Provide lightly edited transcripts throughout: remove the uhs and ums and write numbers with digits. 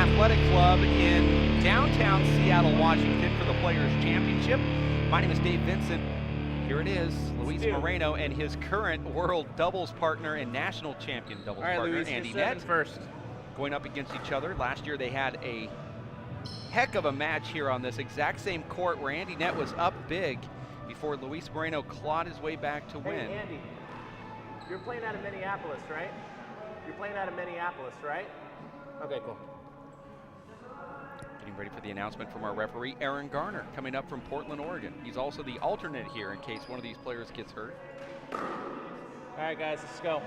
Athletic Club in downtown Seattle, Washington for the Players' Championship. My name is Dave Vincent. Here it is, Luis Moreno and his current world doubles partner and national champion doubles partner, Luis, Andy you're Nett, first. going up against each other. Last year they had a heck of a match here on this exact same court where Andy Nett was up big before Luis Moreno clawed his way back to win. Hey, Andy, you're playing out of Minneapolis, right? You're playing out of Minneapolis, right? Okay, cool. Getting ready for the announcement from our referee, Aaron Garner, coming up from Portland, Oregon. He's also the alternate here in case one of these players gets hurt. All right, guys, let's go.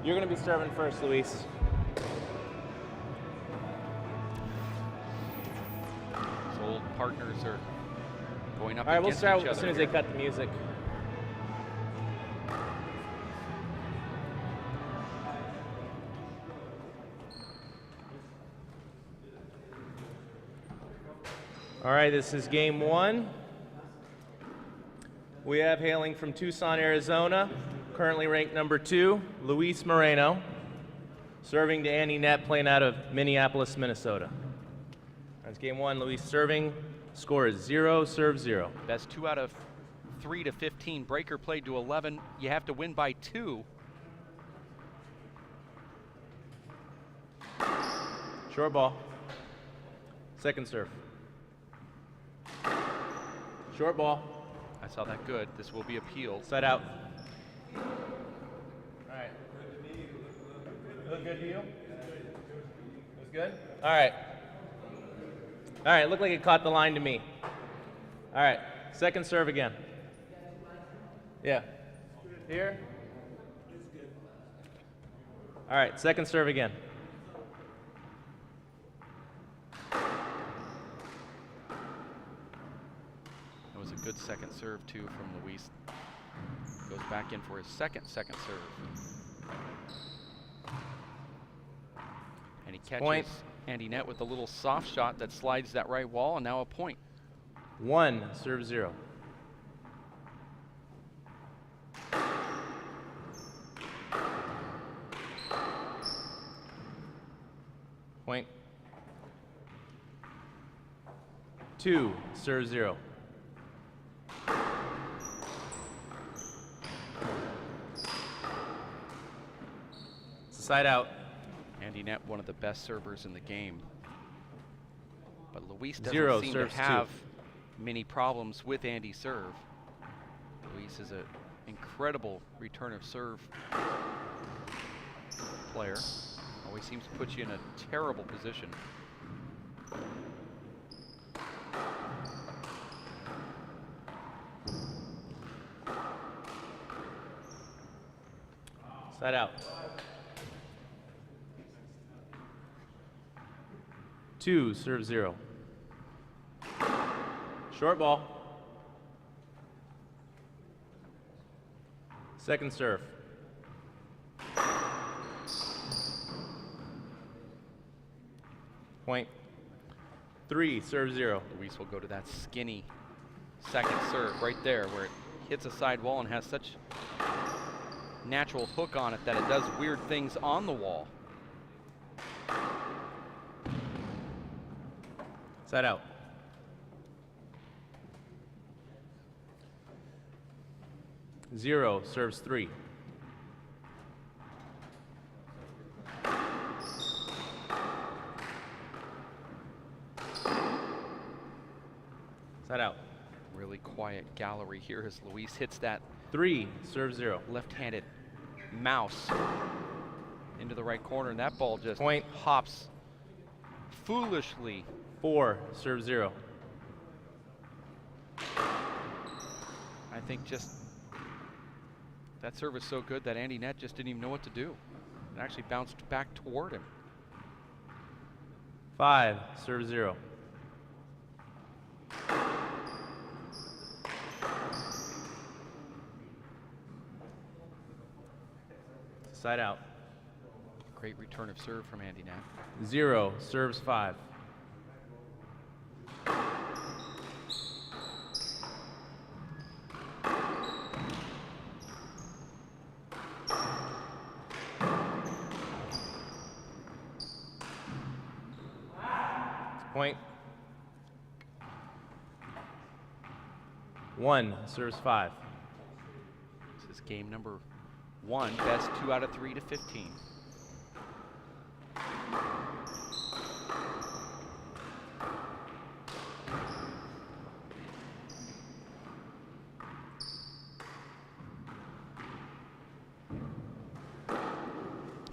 You're going to be serving first, Luis. His old partners are going up All right, we'll against start each as soon other as here. they cut the music. All right, this is game one. We have hailing from Tucson, Arizona, currently ranked number 2, Luis Moreno, serving to Andy Nett, playing out of Minneapolis, Minnesota. That's game one. Luis serving. Score is 0, serve 0. Best 2 out of 3 to 15. Breaker played to 11. You have to win by 2. Short ball. Second serve. Short ball. I saw that good. This will be appealed. Side out. All right. Look good to you? Looks good? All right. All right, looked like it caught the line to me. All right, second serve again. Yeah. Here? All right, second serve again. That was a good second serve, too, from Luis. Goes back in for his second serve. And he catches Point. Andy Nett with a little soft shot that slides that right wall, and now a point. 1, serve 0. Point. 2, serve 0. It's a side out. Andy Nett, one of the best servers in the game. But Luis doesn't 0, seem to serves 2. have many problems with Andy's serve. Luis is an incredible return of serve player. Always seems to put you in a terrible position. Side out. 2, serve 0. Short ball. Second serve. Point. 3, serve 0. Luis will go to that skinny second serve right there where it hits a side wall and has such natural hook on it that it does weird things on the wall. Side out. Zero, serves 3. Side out. Really quiet gallery here as Luis hits that 3, serve 0. left-handed mouse into the right corner, and that ball just Point. hops foolishly. 4, serve 0. I think just that serve is so good that Andy Nett just didn't even know what to do. It actually bounced back toward him. 5, serve 0. Side out. Great return of serve from Andy Nett. 0, serves 5. Point. 1 serves 5. This is game number 1, best 2 out of 3 to 15.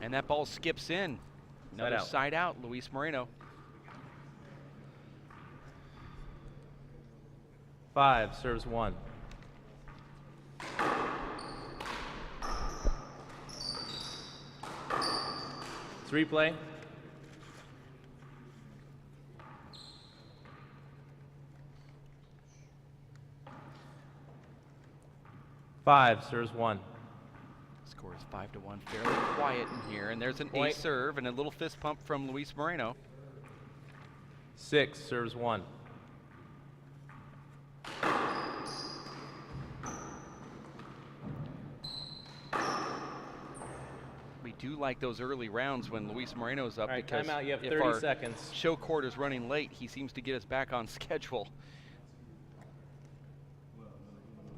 And that ball skips in. Another side out, Luis Moreno. 5 serves 1. Replay. Five serves 1. Score is 5-1. Fairly quiet in here, and there's an ace serve and a little fist pump from Luis Moreno. 6 serves 1. We do like those early rounds when Luis Moreno's up, because timeout, you have 30 if our seconds. show court is running late, he seems to get us back on schedule.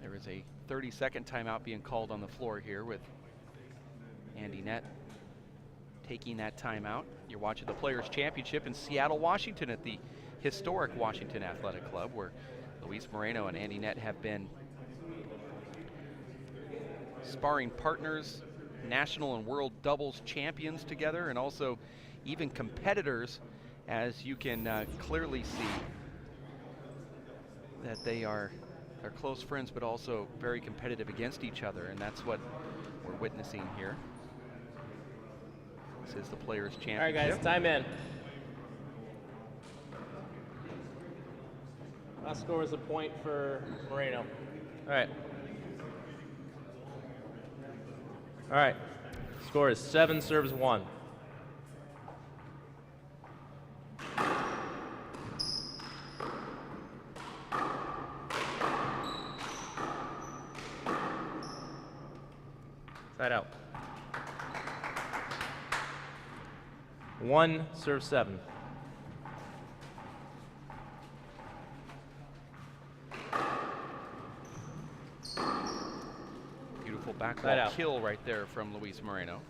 There is a 30-second timeout being called on the floor here with Andy Nett taking that timeout. You're watching the Players' Championship in Seattle, Washington at the historic Washington Athletic Club, where Luis Moreno and Andy Nett have been sparring partners, national and world doubles champions together, and also even competitors, as you can clearly see that they're close friends, but also very competitive against each other, and that's what we're witnessing here. This is the Players' Championship. All right, guys, time in. Last score is a point for Moreno. All right. All right. Score is 7 serves 1. Side out. 1 serves 7. Beautiful backwall kill right there from Luis Moreno.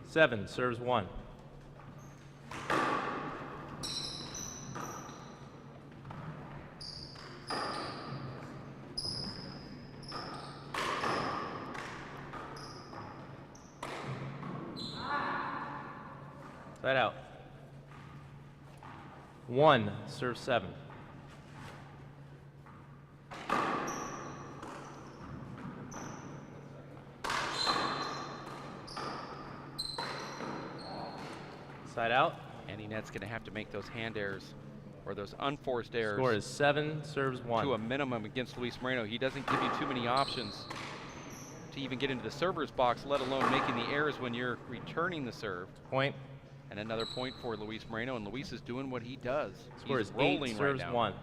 7 serves 1. Side out. 1 serves 7. Side out. Andy Nett's going to have to make those hand errors, or those unforced errors. Score is 7 serves 1. To a minimum against Luis Moreno. He doesn't give you too many options to even get into the server's box, let alone making the errors when you're returning the serve. Point. And another point for Luis Moreno, and Luis is doing what he does. Score He's is rolling 8 serves right now.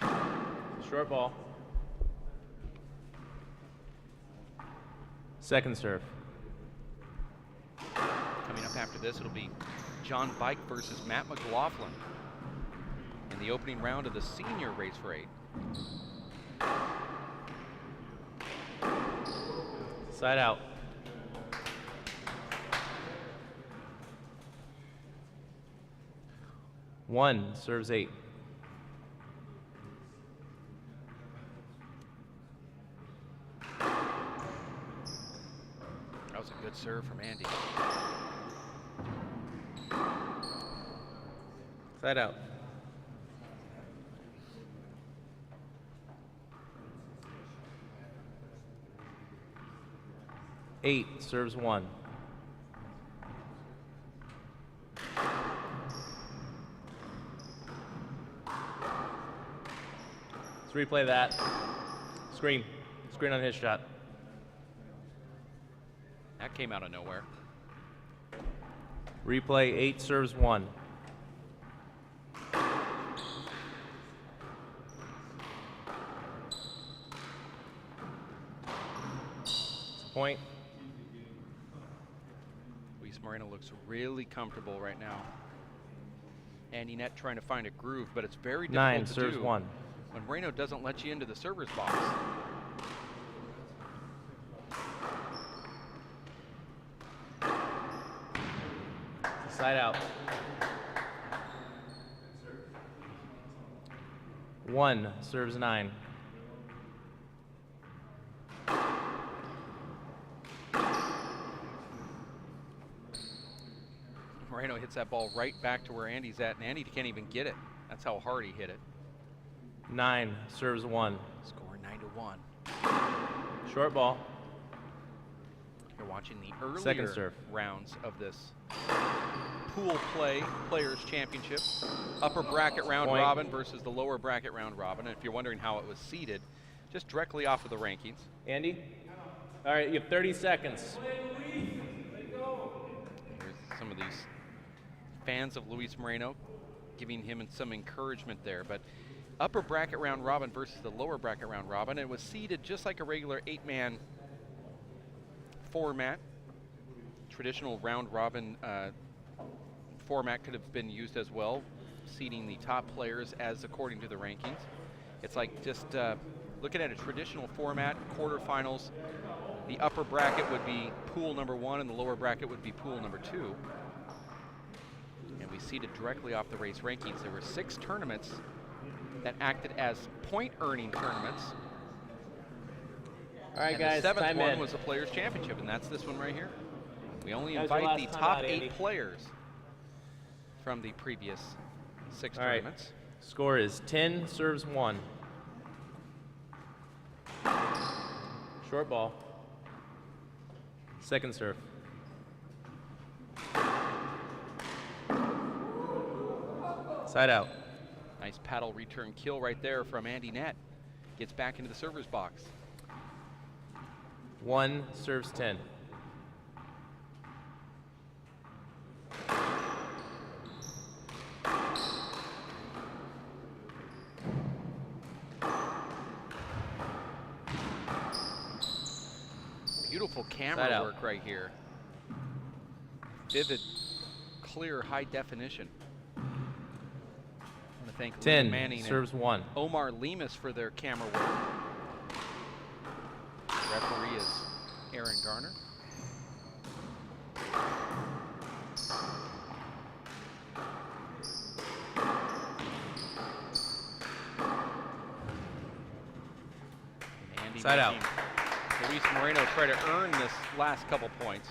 1. Short ball. Second serve. Coming up after this, it'll be John Bike versus Matt McLaughlin in the opening round of the senior race for 8. Side out. One serves 8. That was a good serve from Andy. Side out. Eight serves 1. Let's replay that. Screen. Screen on his shot. That came out of nowhere. Replay 8 serves 1. Point. Luis Moreno looks really comfortable right now. Andy Nett trying to find a groove, but it's very difficult 9 to serves do 1. when Moreno doesn't let you into the server's box. Side out. 1 serves 9. Moreno hits that ball right back to where Andy's at, and Andy can't even get it. That's how hard he hit it. 9 serves 1. Score 9-1. Short ball. You're watching the earlier Second serve. rounds of this pool play Players Championship. Upper bracket round Point. robin versus the lower bracket round robin. And if you're wondering how it was seeded, just directly off of the rankings. Andy? All right, you have 30 seconds. There's some of these fans of Luis Moreno giving him some encouragement there. But upper bracket round robin versus the lower bracket round robin. It was seeded just like a regular 8-man format. Traditional round robin format could have been used as well, seeding the top players as according to the rankings. It's like just looking at a traditional format, quarterfinals. The upper bracket would be pool number 1 and the lower bracket would be pool number 2. And we seeded directly off the race rankings. There were 6 tournaments that acted as point earning tournaments. All right, And guys, the 7th time one in. was the Players Championship, and that's this one right here. We only That was your invite last the time top out, 8 Andy. players from the previous 6 All right. tournaments. Score is 10 serves 1. Short ball. Second serve. Side out. Nice paddle return kill right there from Andy Nett. Gets back into the server's box. 1 serves 10. Beautiful Side camera out. work right here. Vivid, clear, high definition. I want to thank Lou 10 Manning serves 1. and Omar Lemus for their camera work. The referee is Aaron Garner. And Andy Side out. making Luis Moreno try to earn this last couple points.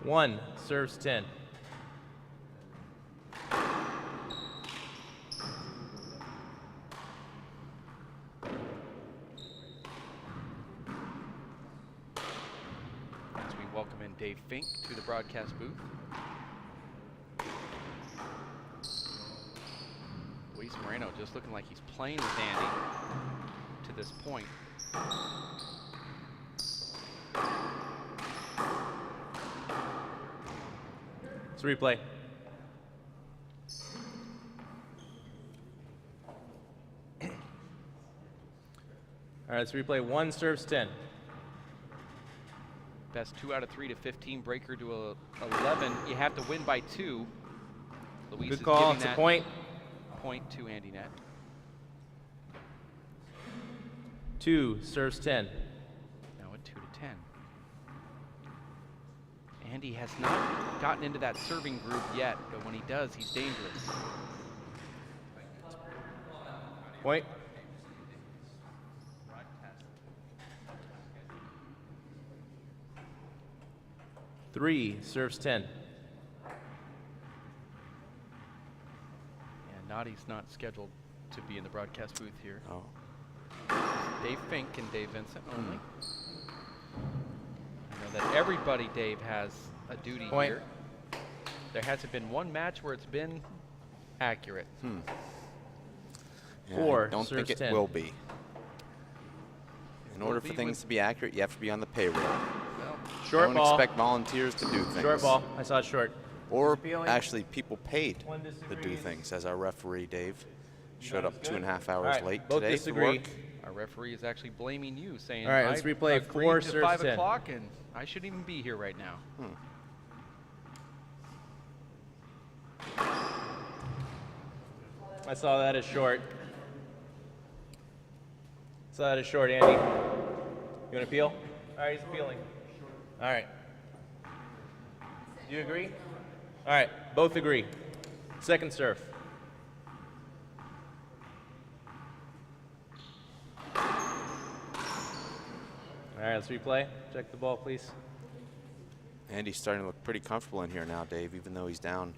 1 serves 10. As we welcome in Dave Fink to the broadcast booth. Luis Moreno just looking like he's playing with Andy to this point. It's replay. All right, let's replay. 1 serves 10. Best 2 out of 3 to 15, breaker to 11. You have to win by 2. Luis Good is call. giving It's a that point. point to Andy Nett. 2 serves 10. Now at 2 to 10. Andy has not gotten into that serving groove yet, but when he does, he's dangerous. Point. Three serves 10. And Nadi's not scheduled to be in the broadcast booth here. Oh. Dave Fink and Dave Vincent only. I know that everybody, Dave, has a duty Point. here. There hasn't been one match where it's been accurate. Yeah, 4 I don't serves think it 10. will be. In will order be for things with- to be accurate, you have to be on the payroll. Well, Short Don't ball. expect volunteers to do things. Short ball. I saw it short. Or Appealing. actually people paid One to do disagrees. things, as our referee Dave showed Sounds up good. 2.5 hours All right, late both today disagree. for work. our referee is actually blaming you, saying, All right, let's I replay. agreed 4 to serves 5 10. o'clock and I shouldn't even be here right now. I saw that as short. Saw that as short, Andy. You want to appeal? All right, he's appealing. All right. Do you agree? All right, both agree. Second serve. All right, let's replay. Check the ball, please. Andy's starting to look pretty comfortable in here now, Dave, even though he's down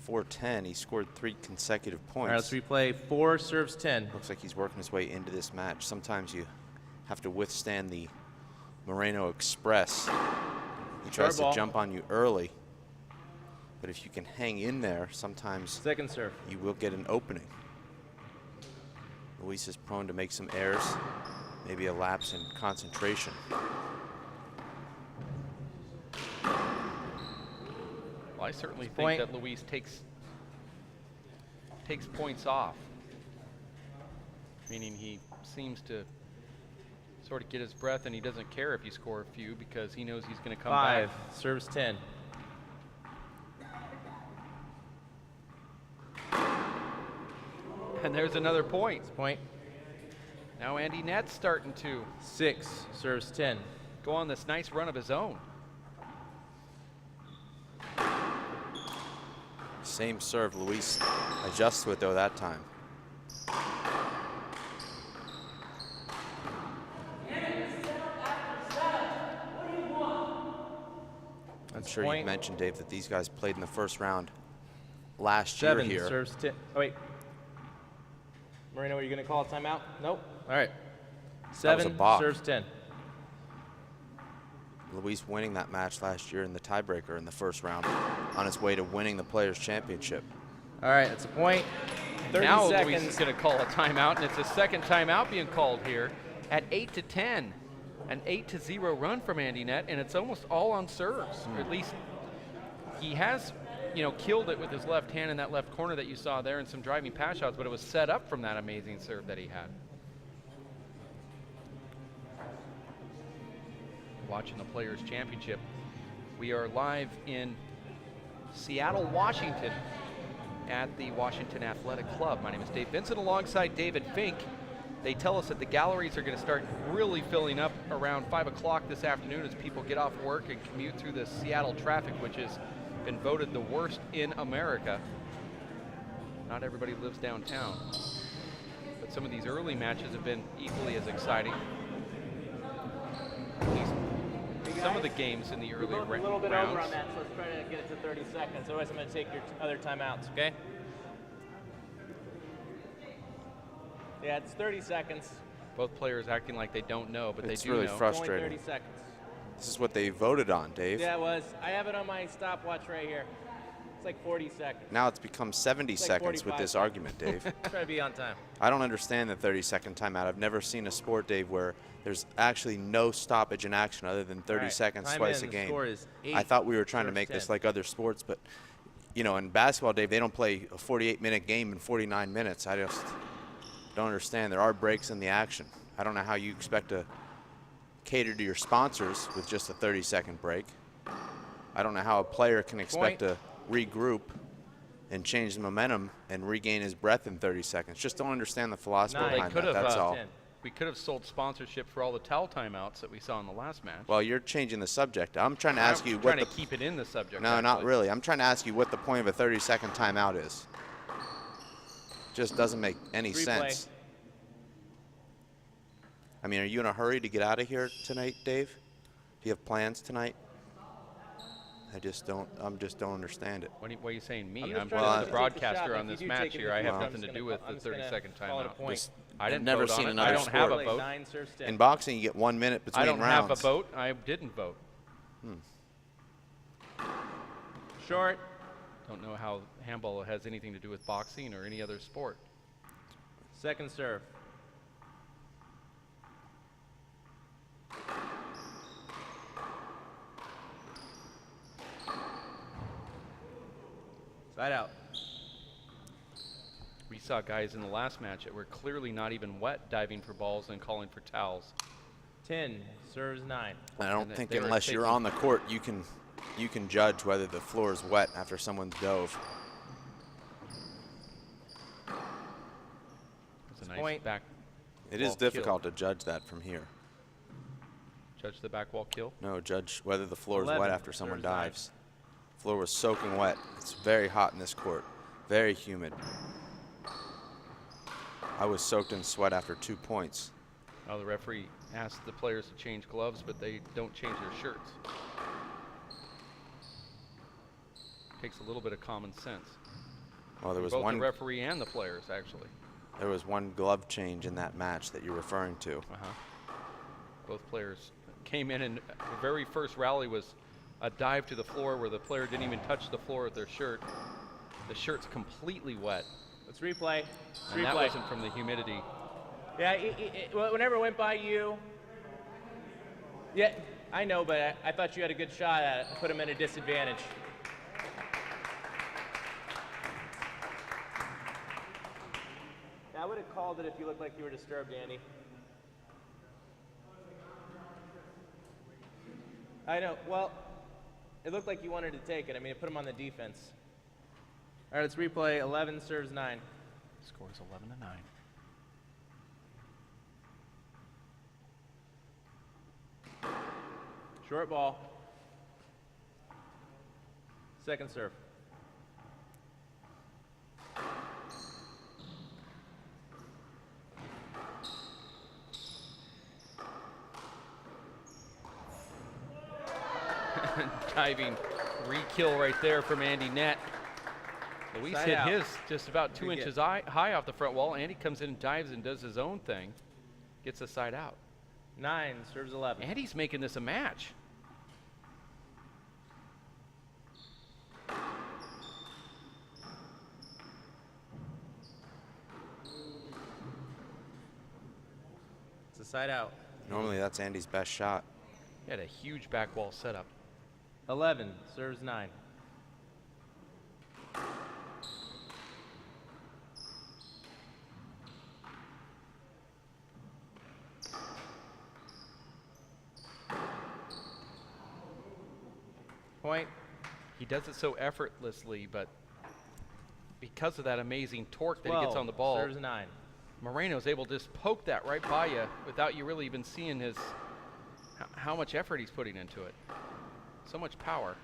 4-10. He scored 3 consecutive points. All right, let's replay. 4 serves 10. Looks like he's working his way into this match. Sometimes you have to withstand the Moreno Express. He tries to jump on you early, but if you can hang in there, sometimes second serve, you will get an opening. Luis is prone to make some errors, maybe a lapse in concentration. Well, I certainly think that Luis takes points off, meaning he seems to sort of get his breath, and he doesn't care if you score a few because he knows he's going to come back. 5 serves 10. And there's another point. Point. Now Andy Nett's starting to 6 serves 10. Go on this nice run of his own. Same serve. Luis adjusts to it, though, that time. I'm sure you mentioned, Dave, that these guys played in the first round last year here. 7 serves 10. Oh, wait. Moreno, are you going to call a timeout? Nope. All right. 7 serves 10. Luis winning that match last year in the tiebreaker in the first round on his way to winning the Players' Championship. All right, that's a point. 30 now seconds. Luis is going to call a timeout, and it's a second timeout being called here at 8-10. An 8-0 run from Andy Nett, and it's almost all on serves. Or at least he has, killed it with his left hand in that left corner that you saw there, and some driving pass shots, but it was set up from that amazing serve that he had. Watching the Players' Championship. We are live in Seattle, Washington at the Washington Athletic Club. My name is Dave Vincent alongside David Fink. They tell us that the galleries are going to start really filling up around 5 o'clock this afternoon as people get off work and commute through the Seattle traffic, which has been voted the worst in America. Not everybody lives downtown, but some of these early matches have been equally as exciting. At least some of the games in the early rounds. A little bit over on that, so let's try to get it to 30 seconds. Otherwise, I'm going to take your other timeouts, okay? Yeah, it's 30 seconds. Both players acting like they don't know, but it's they do really know. Frustrating. It's only 30 seconds. This is what they voted on, Dave. Yeah, it was. I have it on my stopwatch right here. It's like 40 seconds. Now it's become 70 seconds with this argument, Dave. Try to be on time. I don't understand the 30-second timeout. I've never seen a sport, Dave, where there's actually no stoppage in action other than 30 seconds twice a game. I thought we were trying to make this like other sports, but, in basketball, Dave, they don't play a 48-minute game in 49 minutes. I just don't understand. There are breaks in the action. I don't know how you expect to cater to your sponsors with just a 30-second break. I don't know how a player can expect to regroup and change the momentum and regain his breath in 30 seconds. Just don't understand the philosophy behind that, that's all. We could have sold sponsorship for all the towel timeouts that we saw in the last match. Well, you're changing the subject. I'm trying to ask you what trying to keep it in the subject. No, not really. I'm trying to ask you what the point of a 30-second timeout is. Just doesn't make any sense. I mean, are you in a hurry to get out of here tonight, Dave? Do you have plans tonight? I just don't understand it. What are you saying, me? I'm the broadcaster on this match here. I have nothing to do with the 30-second timeout. I didn't never vote seen on it. another I don't sport. have a vote. In boxing, you get 1 minute between rounds. I don't have a vote. I didn't vote. Short. Don't know how handball has anything to do with boxing or any other sport. Second serve. Side out. We saw guys in the last match that were clearly not even wet diving for balls and calling for towels. 10 serves 9. I don't think unless you're on the court, you can judge whether the floor is wet after someone's dove. Nice Point. back. It is difficult to judge that from here. Judge the back wall kill? No, judge whether the floor is 11, wet after someone serves 9. dives. Floor was soaking wet. It's very hot in this court. Very humid. I was soaked in sweat after 2 points. Oh, the referee asked the players to change gloves, but they don't change their shirts. Takes a little bit of common sense. Well, there was both one the referee and the players, actually. There was one glove change in that match that you're referring to. Both players came in, and the very first rally was a dive to the floor where the player didn't even touch the floor with their shirt. The shirt's completely wet. Let's replay. And that wasn't from the humidity. Yeah, whenever it went by you. Yeah, I know, but I thought you had a good shot at it. I put him at a disadvantage. Yeah, I would have called it if you looked like you were disturbed, Andy. I know. Well, it looked like you wanted to take it. I mean, it put him on the defense. All right, let's replay. 11 serves 9. Score is 11-9. Short ball. Second serve. Diving re-kill right there from Andy Nett. Luis Side hit out. his just about 2 inches high off the front wall. Andy comes in and dives and does his own thing. Gets the side out. 9 serves 11. Andy's making this a match. It's a side out. Normally that's Andy's best shot. He had a huge back wall setup. 11 serves 9. Point. He does it so effortlessly, but because of that amazing torque that he gets on the ball, serves 9. Moreno's able to just poke that right by you without you really even seeing his how much effort he's putting into it. So much power.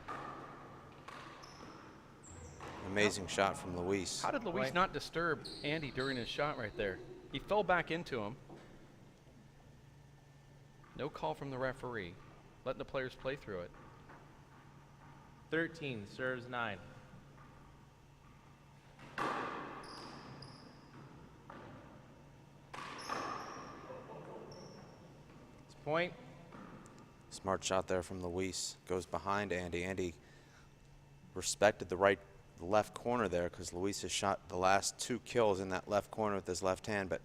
Amazing shot from Luis. How did Luis not disturb Andy during his shot right there? He fell back into him. No call from the referee. Letting the players play through it. 13 serves 9. It's point. Smart shot there from Luis. Goes behind Andy. Andy respected the left corner there because Luis has shot the last 2 kills in that left corner with his left hand, but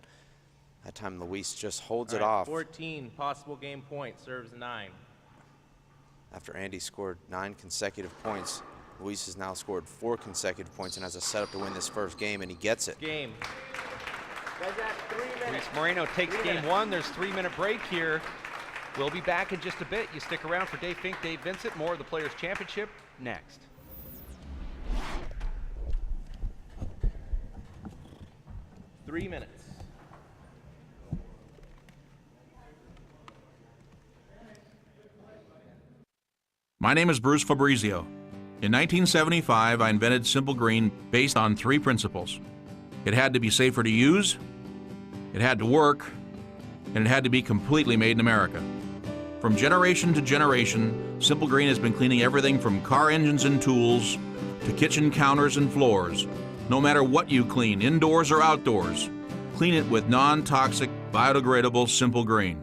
that time Luis just holds it off. 14 possible game point, serves 9. After Andy scored 9 consecutive points, Luis has now scored 4 consecutive points and has a setup to win this first game, and he gets it. Game. Guys, at 3 minutes. Luis Moreno takes game 1. There's 3-minute break here. We'll be back in just a bit. You stick around for Dave Fink, Dave Vincent. More of the Players' Championship next. Three minutes. My name is Bruce Fabrizio. In 1975, I invented Simple Green based on 3 principles. It had to be safer to use, it had to work, and it had to be completely made in America. From generation to generation, Simple Green has been cleaning everything from car engines and tools to kitchen counters and floors. No matter what you clean, indoors or outdoors, clean it with non-toxic, biodegradable Simple Green.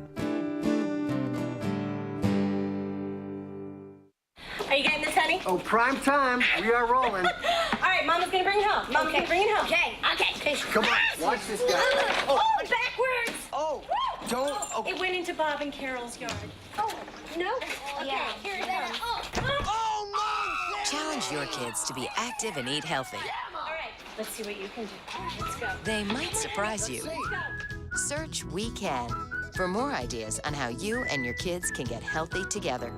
Are you getting this, honey? Oh, prime time. We are rolling. All right, Mama's gonna bring it home. Mama's gonna bring it home. Okay. Come on, watch this guy. Oh, backwards. Oh, don't. Oh, It went into Bob and Carol's yard. Oh, no? Okay, here it comes. oh no! Challenge your kids to be active and eat healthy. All right, let's see what you can do. Let's go. They might surprise you. Let's go. Search We Can for more ideas on how you and your kids can get healthy together.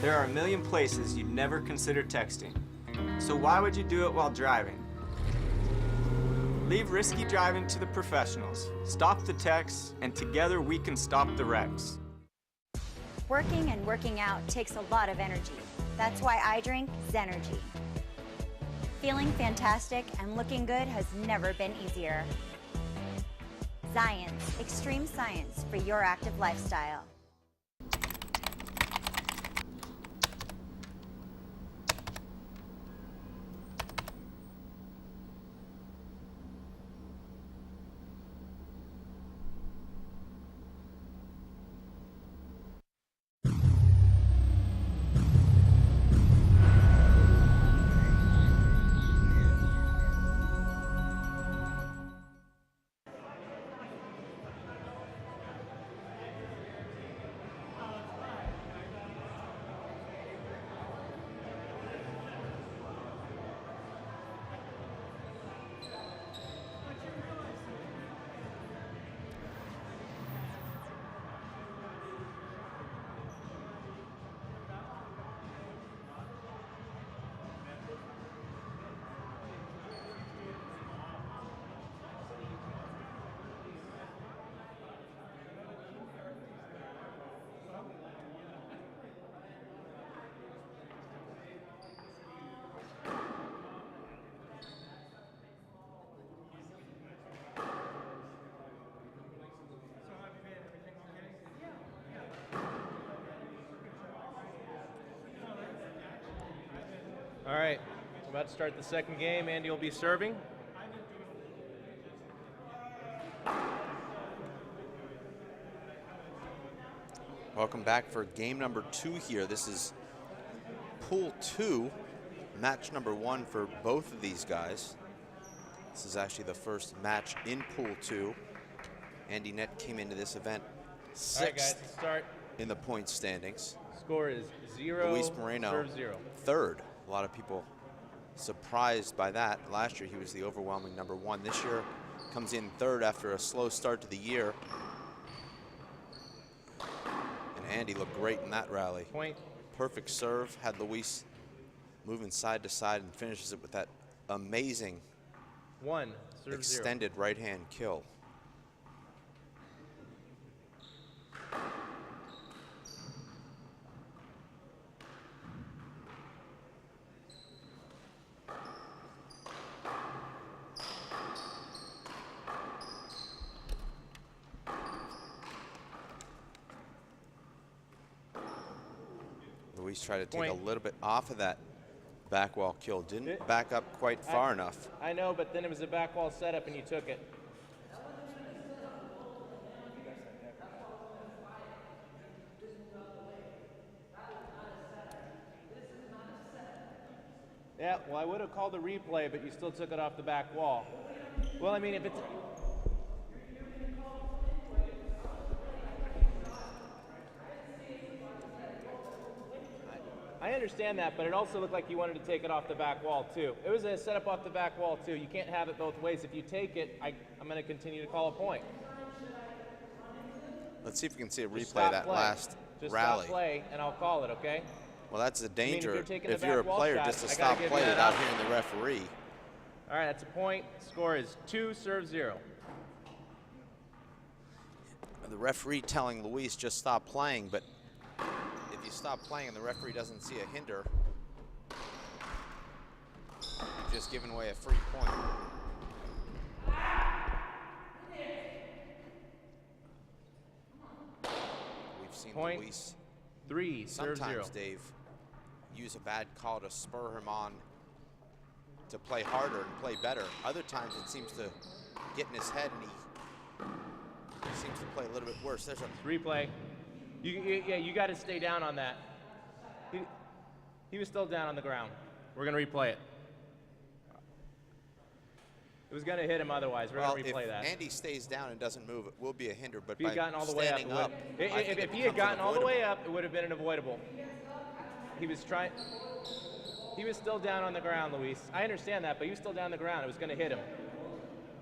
There are a million places you'd never consider texting. So why would you do it while driving? Leave risky driving to the professionals. Stop the texts, and together we can stop the wrecks. Working and working out takes a lot of energy. That's why I drink Zenergy. Feeling fantastic and looking good has never been easier. Zions, extreme science for your active lifestyle. All right, we're about to start the second game. Andy will be serving. Welcome back for game number 2 here. This is pool 2, match number 1 for both of these guys. This is actually the first match in pool 2. Andy Nett came into this event 6th. All right, guys, start. In the points standings. Score is 0. Luis Moreno, serve 0. 3rd. A lot of people surprised by that. Last year he was the overwhelming number 1. This year comes in 3rd after a slow start to the year. And Andy looked great in that rally. Point. Perfect serve, had Luis moving side to side and finishes it with that amazing 1. Serve extended 0. right hand kill. Luis tried to take a little bit off of that back wall kill. Didn't back up quite far enough. I know, but then it was a back wall setup and you took it. Yeah, well, I would have called the replay, but you still took it off the back wall. Well, I mean, if it's... I understand that, but it also looked like you wanted to take it off the back wall, too. It was a setup off the back wall, too. You can't have it both ways. If you take it, I'm going to continue to call a point. Let's see if we can see a replay of that last rally. Just stop play, and I'll call it, okay? Well, that's the danger. I mean, if you're a player, shot, just to stop play without hearing the referee. All right, that's a point. Score is 2, serve 0. The referee telling Luis just stop playing, but if you stop playing and the referee doesn't see a hinder, you've just given away a free point. We've seen Luis 3, serve 0. sometimes, Dave, use a bad call to spur him on to play harder and play better. Other times it seems to get in his head and he seems to play a little bit worse. There's a replay. You got to stay down on that. He was still down on the ground. We're going to replay it. It was going to hit him otherwise. We're going to replay that. If Andy stays down and doesn't move, it will be a hinder. But if he had gotten all the way up, if he had gotten all the way up, it would have been an avoidable. He was trying. He was still down on the ground, Luis. I understand that, but he was still down on the ground. It was going to hit him.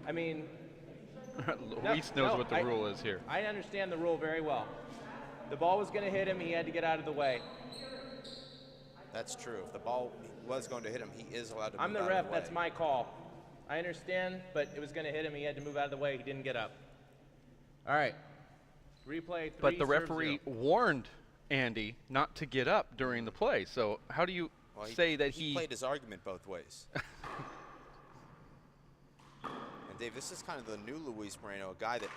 I mean, Luis knows what the rule is here. I understand the rule very well. The ball was going to hit him. He had to get out of the way. That's true. If the ball was going to hit him, he is allowed to I'm move the out ref. of the way. That's my call. I understand, but it was going to hit him. He had to move out of the way. He didn't get up. All right. Replay 3. But the referee warned Andy not to get up during the play. So how do you say that he played his argument both ways? And Dave, this is kind of the new Luis Moreno, a guy that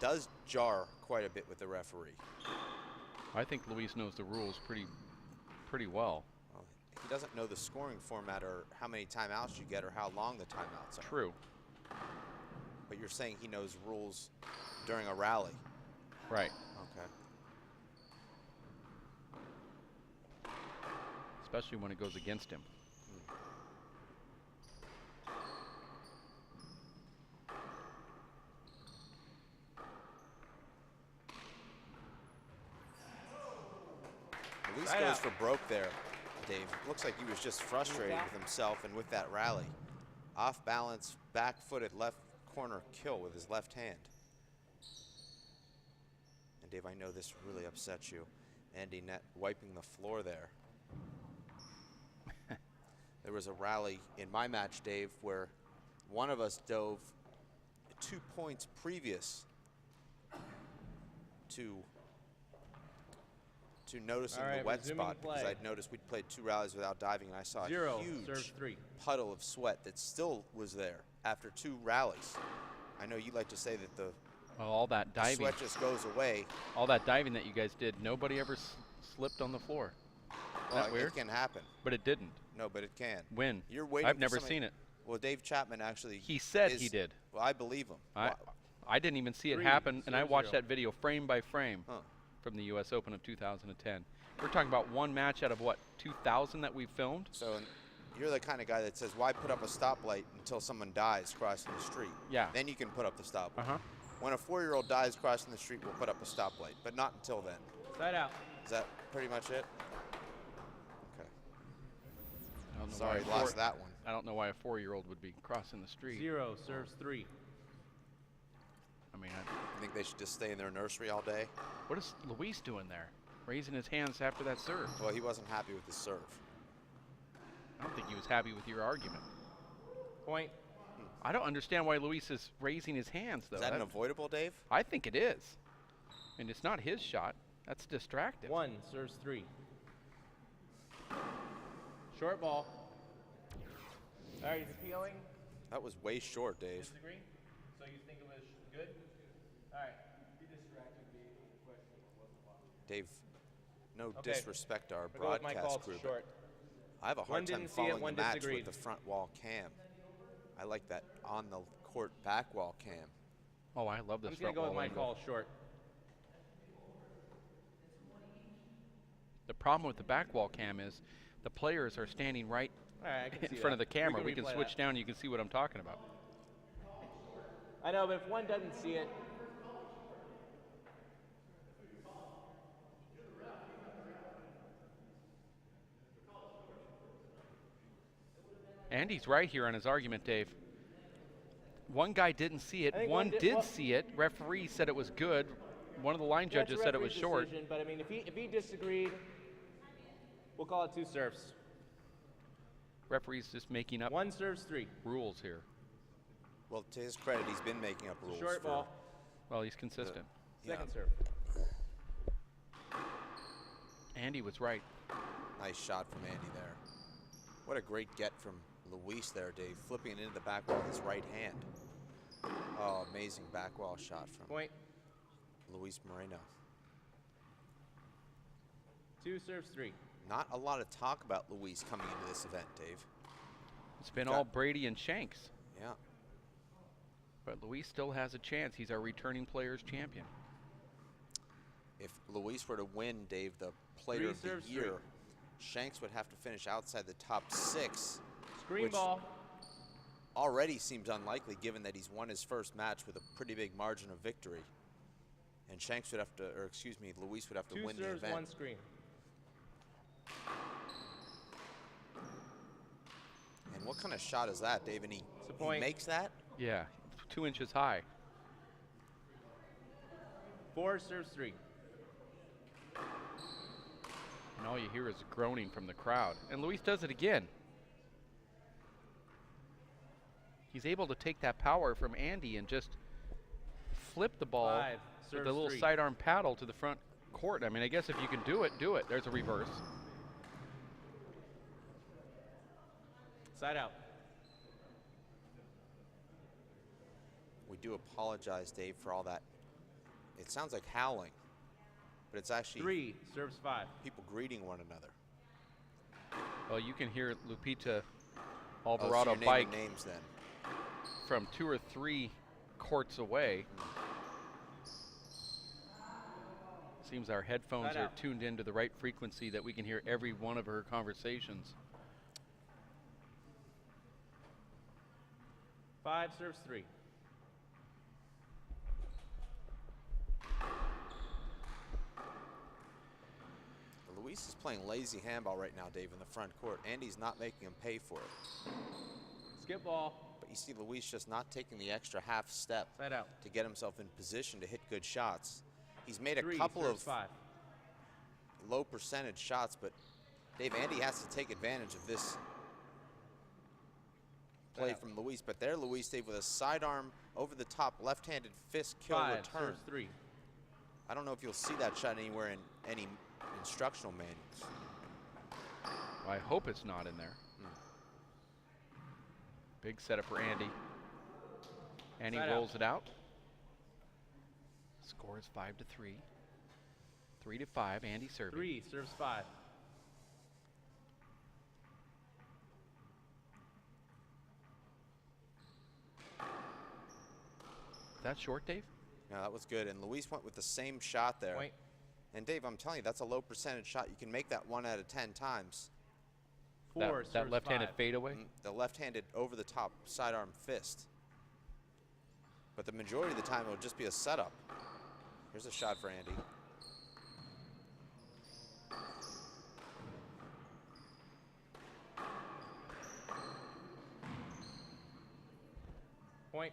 does jar quite a bit with the referee. I think Luis knows the rules pretty well. Well, he doesn't know the scoring format or how many timeouts you get or how long the timeouts are. True. But you're saying he knows rules during a rally. Right. Okay. Especially when it goes against him. Luis goes for broke there, Dave. It looks like he was just frustrated with himself and with that rally. Off balance, back-footed left corner kill with his left hand. And Dave, I know this really upsets you. Andy Nett wiping the floor there. There was a rally in my match, Dave, where one of us dove 2 points previous to noticing the wet spot, because I'd noticed we'd played 2 rallies without diving, and I saw a huge puddle of sweat that still was there after 2 rallies. I know you like to say that the all that diving, sweat just goes away. All that diving that you guys did, nobody ever slipped on the floor. Well, that weird? It can happen. But it didn't. No, but it can. When? You're waiting. I've never seen it. Well, Dave Chapman actually. He said he did. Well, I believe him. I didn't even see it happen, and I watched that video frame by frame from the U.S. Open of 2010. We're talking about one match out of what, 2,000 that we filmed? So you're the kind of guy that says, why put up a stoplight until someone dies crossing the street? Yeah. Then you can put up the stoplight. Uh-huh. When a 4-year-old dies crossing the street, we'll put up a stoplight, but not until then. Side out. Is that pretty much it? Okay. I don't know Sorry, why lost that one. I don't know why a 4-year-old would be crossing the street. 0 serves 3. I mean, you think they should just stay in their nursery all day? What is Luis doing there? Raising his hands after that serve. Well, he wasn't happy with his serve. I don't think he was happy with your argument. Point. I don't understand why Luis is raising his hands, though. Is that an avoidable, Dave? I think it is. And it's not his shot. That's distracted. 1 serves 3. Short ball. All right, he's appealing. That was way short, Dave. Disagree? So you think it was good? All right. He distracted me with the question. Dave, no disrespect to our broadcast crew. Short. I have a hard time following the match with the front wall cam. I like that on the court back wall cam. Oh, I love this I'm front going to wall go with my call short. The problem with the back wall cam is the players are standing right in front of the camera. We can switch down and you can see what I'm talking about. I know, but if one doesn't see it. Andy's right here on his argument, Dave. One guy didn't see it. One did see it. Referee said it was good. One of the line judges said it was short. But I mean, if he disagreed, we'll call it 2 serves. Referee's just making up 1 serves 3 rules here. Well, to his credit, he's been making up rules. Short ball. Well, he's consistent. Second serve. Andy was right. Nice shot from Andy there. What a great get from Luis there, Dave. Flipping it into the back wall with his right hand. Oh, amazing back wall shot from Luis Moreno. 2 serves 3. Not a lot of talk about Luis coming into this event, Dave. It's been all Brady and Shanks. Yeah. But Luis still has a chance. He's our returning players champion. If Luis were to win, Dave, the player of the year, Shanks would have to finish outside the top 6. Screen ball. Already seems unlikely given that he's won his first match with a pretty big margin of victory. And Shanks would have to, or excuse me, Luis would have to win the event. 2 serves, 1 screen. And what kind of shot is that, Dave? And he makes that? Yeah, 2 inches high. 4 serves 3. And all you hear is groaning from the crowd. And Luis does it again. He's able to take that power from Andy and just flip the ball with a little sidearm paddle to the front court. I mean, I guess if you can do it, do it. There's a reverse. Side out. We do apologize, Dave, for all that. It sounds like howling, but it's actually 3 serves 5. people greeting one another. Well, you can hear Lupita So Alvarado you're naming bike names then. from 2 or 3 courts away. Seems our headphones are tuned into the right frequency that we can hear every one of her conversations. 5 serves 3. Luis is playing lazy handball right now, Dave, in the front court. Andy's not making him pay for it. Skip ball. But you see Luis just not taking the extra half step to get himself in position to hit good shots. He's made a couple of low percentage shots, but Dave, Andy has to take advantage of this play from Luis. But there, Luis, Dave, with a sidearm over the top, left-handed fist kill return. Serves 3. I don't know if you'll see that shot anywhere in any instructional manuals. Well, I hope it's not in there. Big setup for Andy. And he rolls it out. Score is 5-3. 3-5, Andy serving. 3 serves 5. That short, Dave? No, that was good. And Luis went with the same shot there. Point. And Dave, I'm telling you, that's a low percentage shot. You can make that 1 out of 10 times. 4 that left-handed fadeaway? The left-handed over the top sidearm fist. But the majority of the time, it'll just be a setup. Here's a shot for Andy. Point.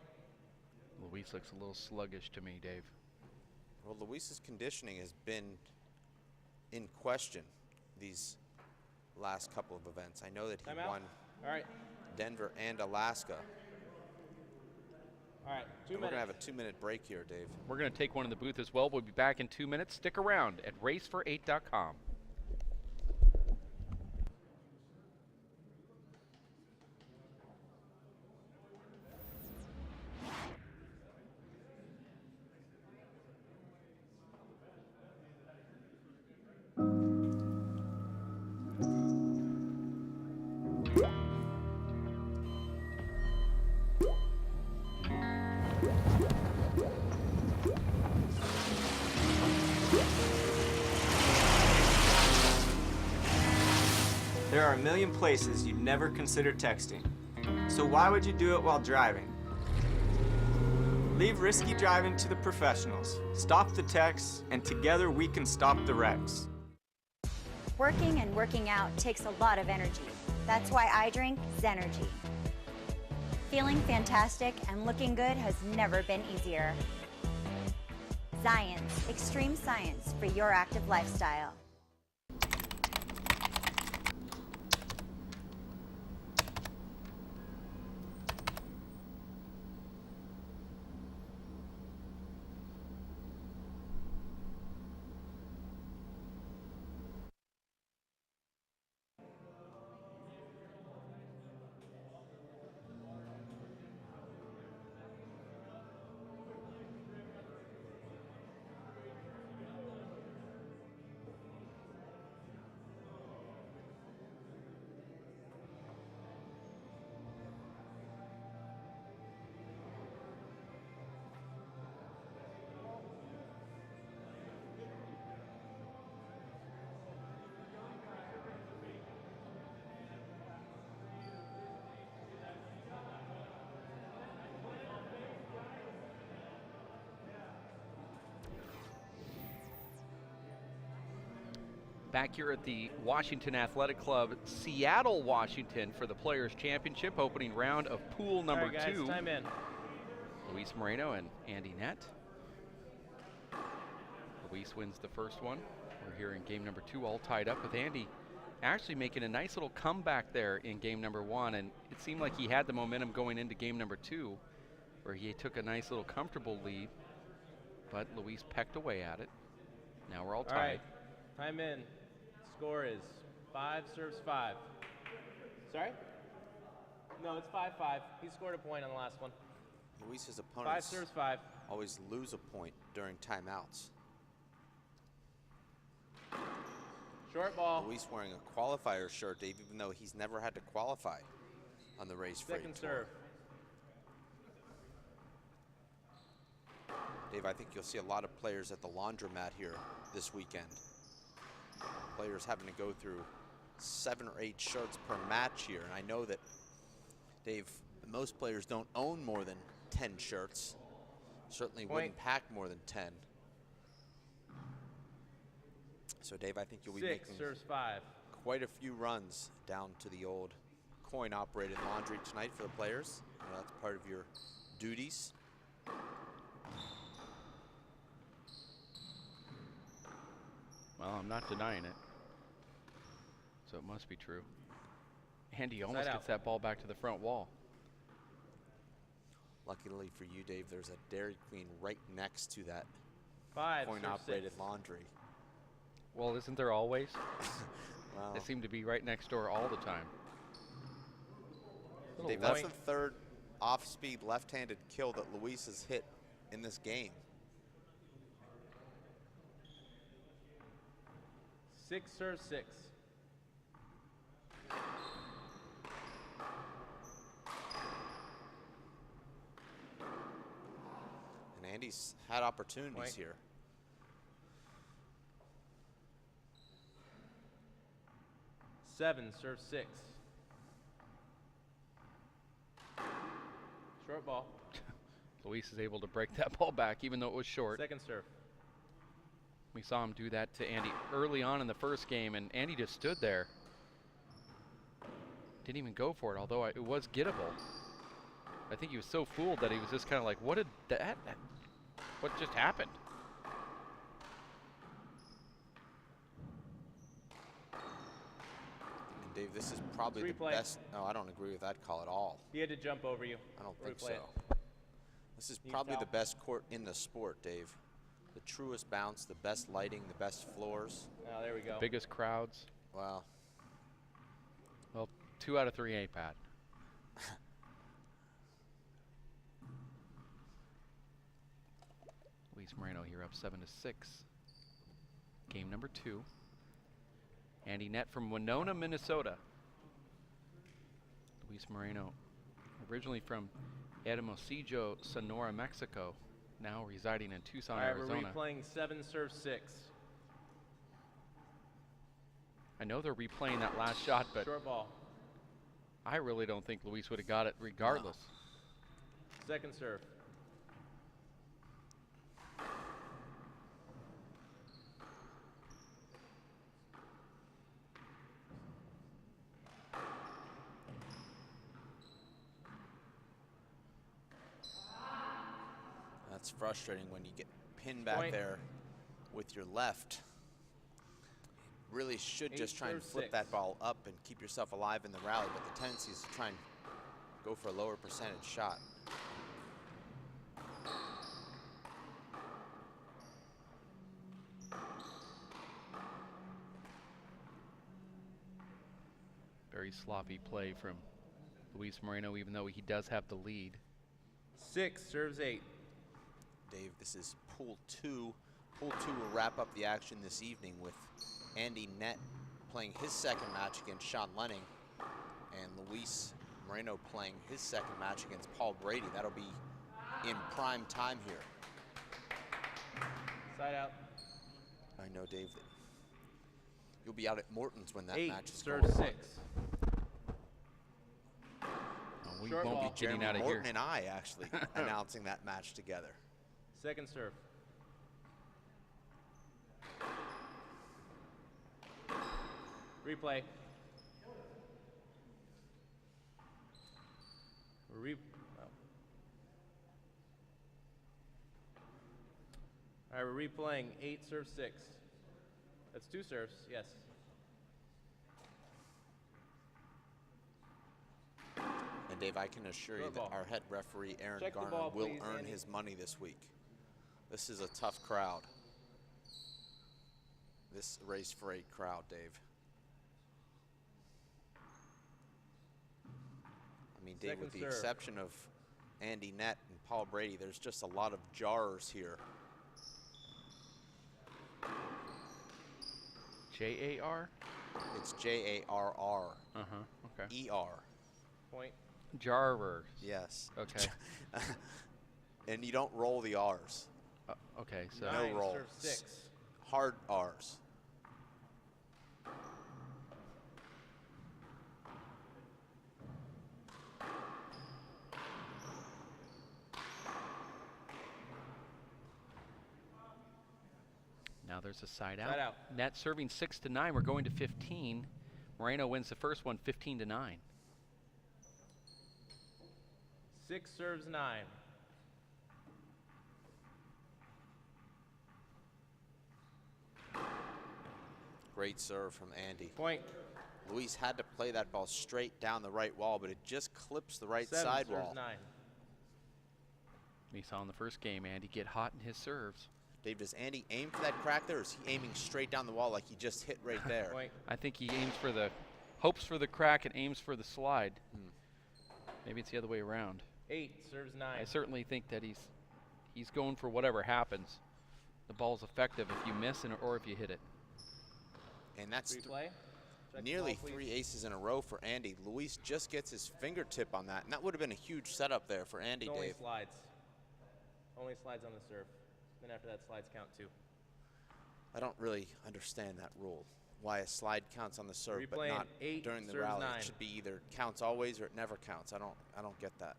Luis looks a little sluggish to me, Dave. Well, Luis's conditioning has been in question these last couple of events. I know that he won Denver and Alaska. All right, 2 minutes. We're going to have a 2-minute break here, Dave. We're going to take one in the booth as well. We'll be back in 2 minutes. Stick around at racefor8.com. There are a million places you'd never consider texting. So why would you do it while driving? Leave risky driving to the professionals. Stop the texts, and together we can stop the wrecks. Working and working out takes a lot of energy. That's why I drink Zenergy. Feeling fantastic and looking good has never been easier. Science, extreme science for your active lifestyle. Back here at the Washington Athletic Club, Seattle, Washington, for the Players' Championship, opening round of pool number 2. Time in. Luis Moreno and Andy Nett. Luis wins the first one. We're here in game number 2, all tied up with Andy actually making a nice little comeback there in game number 1, and it seemed like he had the momentum going into game number 2, where he took a nice little comfortable lead, but Luis pecked away at it. Now we're all tied. All right, time in. Score is 5 serves 5. Sorry? No, it's 5-5. He scored a point on the last one. Luis's opponents 5 serves 5. always lose a point during timeouts. Short ball. Luis wearing a qualifier shirt, Dave, even though he's never had to qualify on the race freight Second tour. serve. Dave, I think you'll see a lot of players at the laundromat here this weekend. Players having to go through 7 or 8 shirts per match here. And I know that, Dave, most players don't own more than 10 shirts. Certainly wouldn't pack more than 10. So, Dave, I think you'll be making serves 5. quite a few runs down to the old coin-operated laundry tonight for the players. You know, that's part of your duties. Well, I'm not denying it, so it must be true. Andy almost gets that ball back to the front wall. Luckily for you, Dave, there's a Dairy Queen right next to that 5 coin-operated laundry. Well, isn't there always? Wow. They seem to be right next door all the time. Dave, that's the 3rd off-speed left-handed kill that Luis has hit in this game. 6 serves 6. And Andy's had opportunities here. 7 serves 6. Short ball. Luis is able to break that ball back even though it was short. Second serve. We saw him do that to Andy early on in the first game, and Andy just stood there. Didn't even go for it, although it was gettable. I think he was so fooled that he was just kind of like, what just happened? And Dave, this is probably the best. No, I don't agree with that call at all. He had to jump over you. I don't think so. This is probably the best court in the sport, Dave. The truest bounce, the best lighting, the best floors. Oh, there we go. Biggest crowds. Wow. Well, 2 out of 3 ain't bad. Luis Moreno here up 7-6. Game number 2. Andy Nett from Winona, Minnesota. Luis Moreno, originally from Hermosillo, Sonora, Mexico, now residing in Tucson, Arizona. We're replaying 7 serves 6. I know they're replaying that last shot, but short ball. I really don't think Luis would have got it regardless. No. Second serve. That's frustrating when you get pinned back there with your left. Really should just try and flip that ball up and keep yourself alive in the rally, but the tendency is to try and go for a lower percentage shot. Very sloppy play from Luis Moreno, even though he does have the lead. 6 serves 8. Dave, this is Pool 2. Pool 2 will wrap up the action this evening with Andy Nett playing his second match against Sean Lenning and Luis Moreno playing his second match against Paul Brady. That'll be in prime time here. Side out. I know, Dave, that you'll be out at Morton's when that 8 match is serves going 6. We Short won't ball. be getting Jeremy out of Morton here. and I actually announcing that match together. Second serve. Replay. All right, we're replaying 8 serves 6. That's 2 serves, yes. And Dave, I can assure you that our head referee, Aaron Garner, will earn his money this week. This is a tough crowd. This Race for 8 crowd, Dave. I mean, Dave, with the exception of Andy Nett and Paul Brady, there's just a lot of jars here. J-A-R? It's J-A-R-R. Uh-huh, okay. E-R. Point. Jarrers. Yes. Okay. And you don't roll the R's. Okay, so. No roll. Serve 6. Hard R's. Now there's a side Side out. Nett serving 6-9. We're going to 15. Moreno wins the first one 15-9. 6 serves 9. Great serve from Andy. Point. Luis had to play that ball straight down the right wall, but it just clips the right 7 sidewall. serves 9. We saw in the first game Andy get hot in his serves. Dave, does Andy aim for that crack there, or is he aiming straight down the wall like he just hit right there? Point. I think he aims for the, hopes for the crack and aims for the slide. Maybe it's the other way around. 8 serves 9. I certainly think that he's going for whatever happens. The ball's effective if you miss or if you hit it. And that's Replay. nearly 3 aces in a row for Andy. Luis just gets his fingertip on that, and that would have been a huge setup there for Andy, Only Dave. slides. Only slides on the serve. Then after that, slides count 2. I don't really understand that rule. Why a slide counts on the serve, but Replaying not 8 during the serves rally. 9. It should be either counts always or it never counts. I don't get that.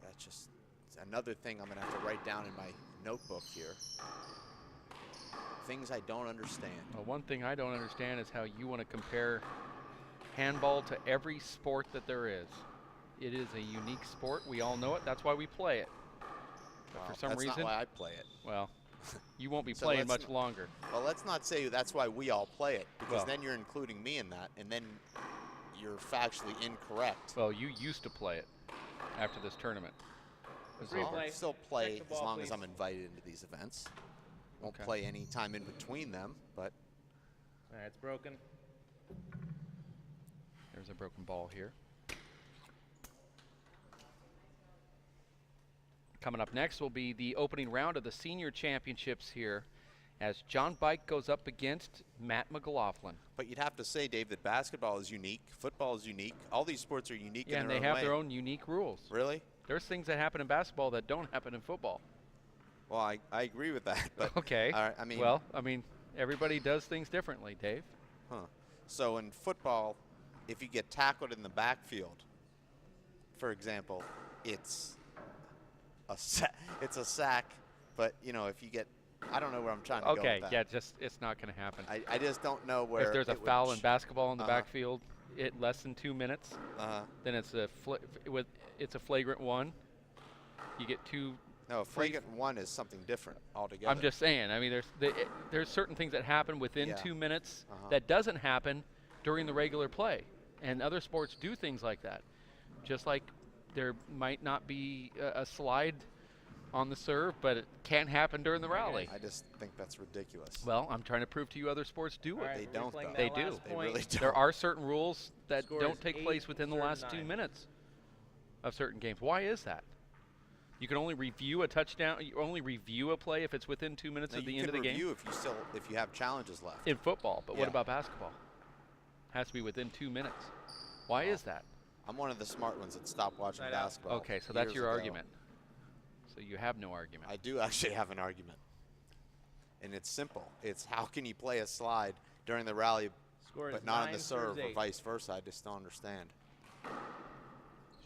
That's just another thing I'm gonna have to write down in my notebook here. Things I don't understand. Well, one thing I don't understand is how you want to compare handball to every sport that there is. It is a unique sport. We all know it. That's why we play it. But for some reason, that's not why I play it. Well, you won't be So playing much longer. Well, let's not say that's why we all play it, because then you're including me in that, and then you're factually incorrect. Well, you used to play it after this tournament. I'll still play as long as I'm invited into these events. Won't play any time in between them, but. All right, it's broken. There's a broken ball here. Coming up next will be the opening round of the senior championships here as John Bike goes up against Matt McLaughlin. But you'd have to say, Dave, that basketball is unique, football is unique, all these sports are unique in their own way. And they have their own unique rules. Really? There's things that happen in basketball that don't happen in football. Well, I agree with that, but okay. I mean, everybody does things differently, Dave. Huh. So in football, if you get tackled in the backfield, for example, it's a sack, but you know, if you get, I don't know where I'm trying to go with that. Yeah, it's not going to happen. I just don't know where. If there's a foul in basketball in the backfield, less than 2 minutes, then it's a flagrant one. You get 2. No, a flagrant one is something different altogether. I'm just saying. I mean, there's certain things that happen within 2 minutes that doesn't happen during the regular play, and other sports do things like that. Just like there might not be a slide on the serve, but it can happen during the rally. I just think that's ridiculous. Well, I'm trying to prove to you other sports do it. They don't, though. They do. They really don't. There are certain rules that don't take place within the last 2 minutes of certain games. Why is that? You can only review a touchdown. You only review a play if it's within 2 minutes of the end of the game. You can review if you have challenges left. In football, but what about basketball? Has to be within 2 minutes. Why is that? I'm one of the smart ones that stopped watching basketball. Okay, so that's your argument. So you have no argument. I do actually have an argument. And it's simple. It's how can you play a slide during the rally but not on the serve or vice versa? I just don't understand.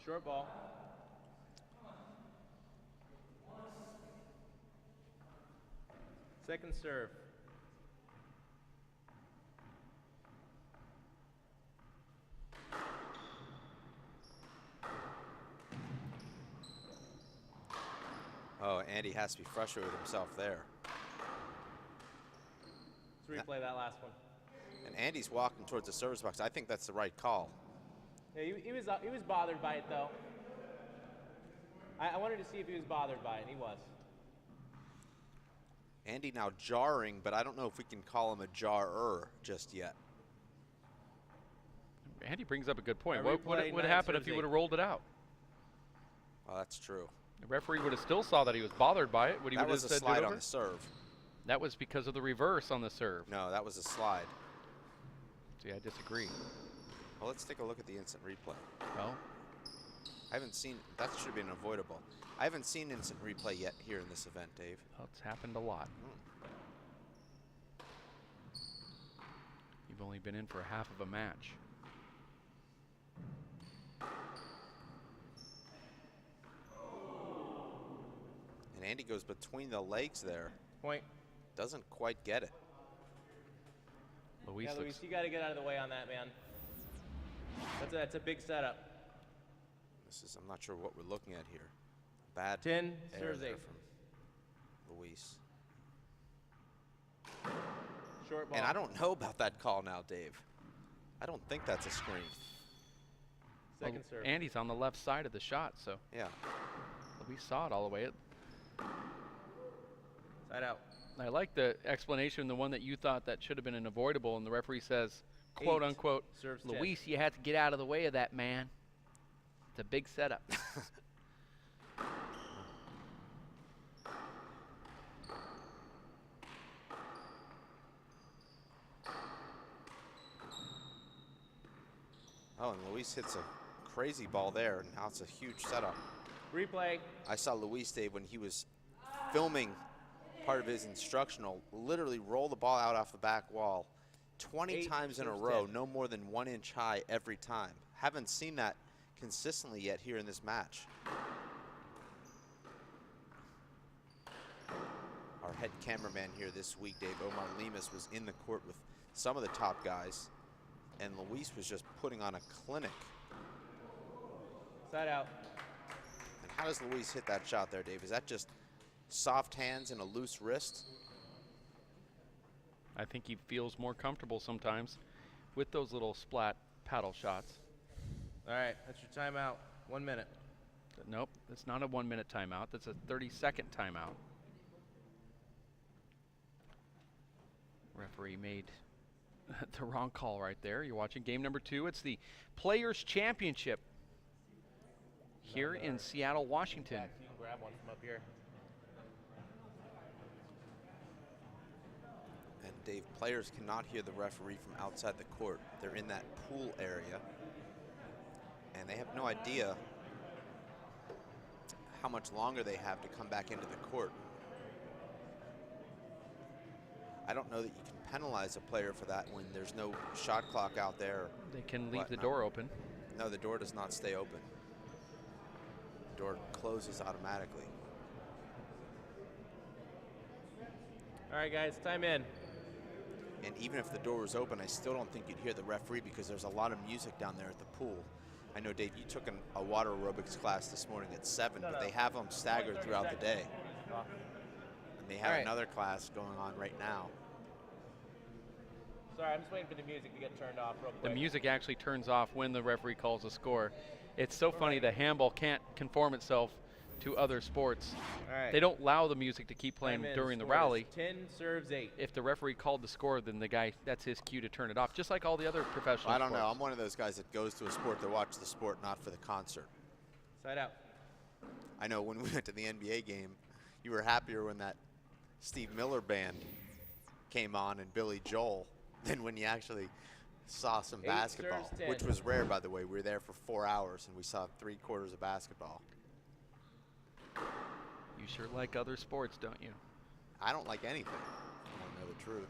Short ball. Second serve. Oh, Andy has to be frustrated with himself there. Let's replay that last one. And Andy's walking towards the service box. I think that's the right call. Yeah, he was bothered by it, though. I wanted to see if he was bothered by it, and he was. Andy now jarring, but I don't know if we can call him a jarrer just yet. Andy brings up a good point. What would happen if he would have rolled it out? Well, that's true. The referee would have still saw that he was bothered by it. Would he that would was have a said slide on the serve. That was because of the reverse on the serve. No, that was a slide. See, I disagree. Well, let's take a look at the instant replay. Well, I haven't seen, that should have been avoidable. I haven't seen instant replay yet here in this event, Dave. Well, it's happened a lot. You've only been in for half of a match. And Andy goes between the legs there. Point. Doesn't quite get it. Luis, Luis, you got to get out of the way on that, man. That's a big setup. This is, I'm not sure what we're looking at here. Bad 10 error serves there 8 from Luis. Short ball. And I don't know about that call now, Dave. I don't think that's a screen. Second serve. Andy's on the left side of the shot, so. Yeah. Luis saw it all the way. Side out. I like the explanation, the one that you thought that should have been an avoidable, and the referee says, quote unquote, serves Luis, you had to get out of the way of that, man. It's a big setup. Oh, and Luis hits a crazy ball there, and now it's a huge setup. Replay. I saw Luis, Dave, when he was filming part of his instructional, literally roll the ball out off the back wall 20 times in a row, no more than 1 inch high every time. Haven't seen that consistently yet here in this match. Our head cameraman here this week, Dave, Omar Lemus, was in the court with some of the top guys, and Luis was just putting on a clinic. Side out. And how does Luis hit that shot there, Dave? Is that just soft hands and a loose wrist? I think he feels more comfortable sometimes with those little splat paddle shots. All right, that's your timeout. 1 minute. Nope, that's not a 1 minute timeout. That's a 30-second timeout. Referee made the wrong call right there. You're watching game number 2. It's the Players' Championship here in Seattle, Washington. You can grab one from up here. And Dave, players cannot hear the referee from outside the court. They're in that pool area, and they have no idea how much longer they have to come back into the court. I don't know that you can penalize a player for that when there's no shot clock out there. They can leave the door open. No, the door does not stay open. The door closes automatically. All right, guys, time in. And even if the door was open, I still don't think you'd hear the referee because there's a lot of music down there at the pool. I know, Dave, you took a water aerobics class this morning at 7, but they have them staggered throughout the day. And they have another class going on right now. Sorry, I'm just waiting for the music to get turned off real quick. The music actually turns off when the referee calls a score. It's so funny that handball can't conform itself to other sports. All right. They don't allow the music to keep playing during the rally. 10 serves 8. If the referee called the score, then the guy, that's his cue to turn it off, just like all the other professional I don't sports. know. I'm one of those guys that goes to a sport to watch the sport, not for the concert. Side out. I know when we went to the NBA game, you were happier when that Steve Miller band came on and Billy Joel than when you actually saw some basketball, which was rare, by the way. We were there for 4 hours and we saw 3 quarters of basketball. You sure like other sports, don't you? I don't like anything. I don't know the truth.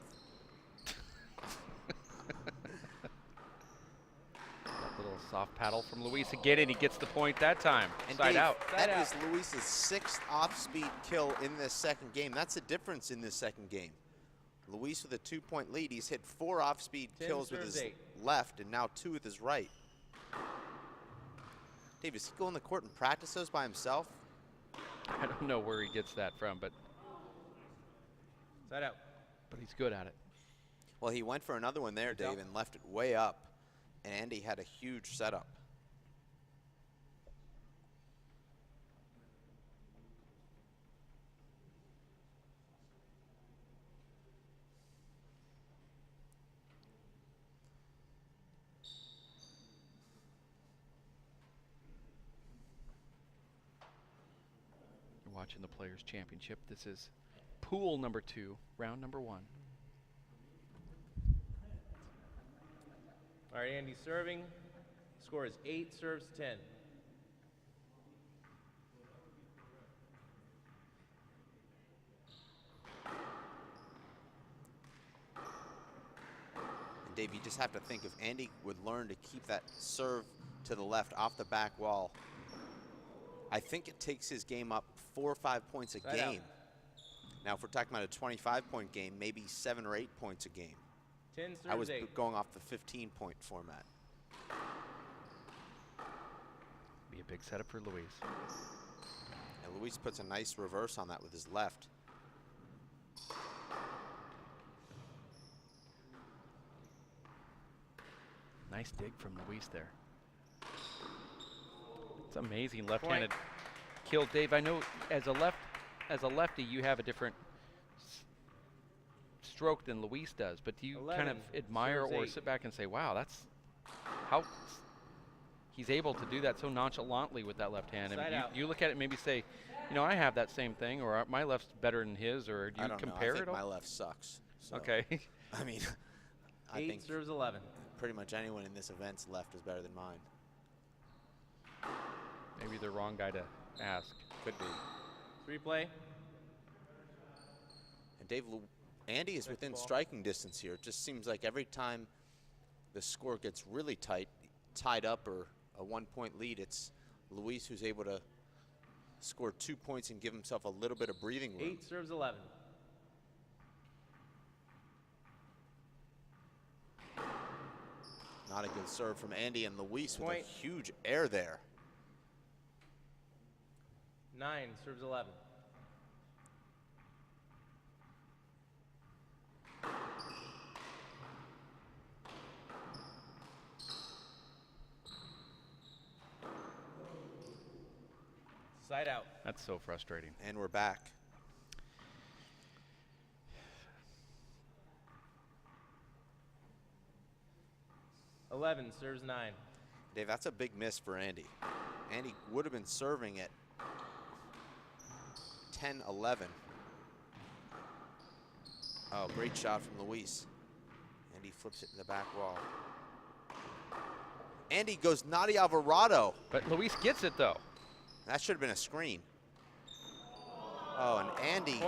That little soft paddle from Luis again, and he gets the point that time. And Side Dave, out. That is Luis's 6th off-speed kill in this second game. That's the difference in this second game. Luis with a 2-point lead. He's hit 4 off-speed kills with his left and now 2 with his right. Dave, does he go on the court and practice those by himself? I don't know where he gets that from, but Side out. But he's good at it. Well, he went for another one there, Dave, and left it way up. And Andy had a huge setup. You're watching the Players' Championship. This is pool number 2, round number 1. All right, Andy serving. Score is 8 serves 10. And Dave, you just have to think if Andy would learn to keep that serve to the left off the back wall, I think it takes his game up 4 or 5 points a game. Now, if we're talking about a 25-point game, maybe 7 or 8 points a game. 10 serves I was 8. going off the 15-point format. Be a big setup for Luis. And Luis puts a nice reverse on that with his left. Nice dig from Luis there. It's amazing left-handed kill. Dave, I know as a lefty, you have a different stroke than Luis does, but do you kind of admire or sit back and say, wow, that's how he's able to do that so nonchalantly with that left hand? And you look at it and maybe say, you know, I have that same thing, or my left's better than his, or do you compare I it think my left sucks. So, okay. I mean, I 8 think serves 11. pretty much anyone in this event's left is better than mine. Maybe the wrong guy to ask. Could be. 3-play. And Dave, Andy is within striking distance here. It just seems like every time the score gets really tied up or a 1-point lead, it's Luis who's able to score 2 points and give himself a little bit of breathing room. 8 serves 11. Not a good serve from Andy, and Luis with a huge air there. 9 serves 11. Side out. That's so frustrating. And we're back. Eleven serves 9. Dave, that's a big miss for Andy. Andy would have been serving at 10-11. Oh, great shot from Luis. Andy flips it in the back wall. Andy goes Natti Alvarado. But Luis gets it, though. That should have been a screen. Oh, and Andy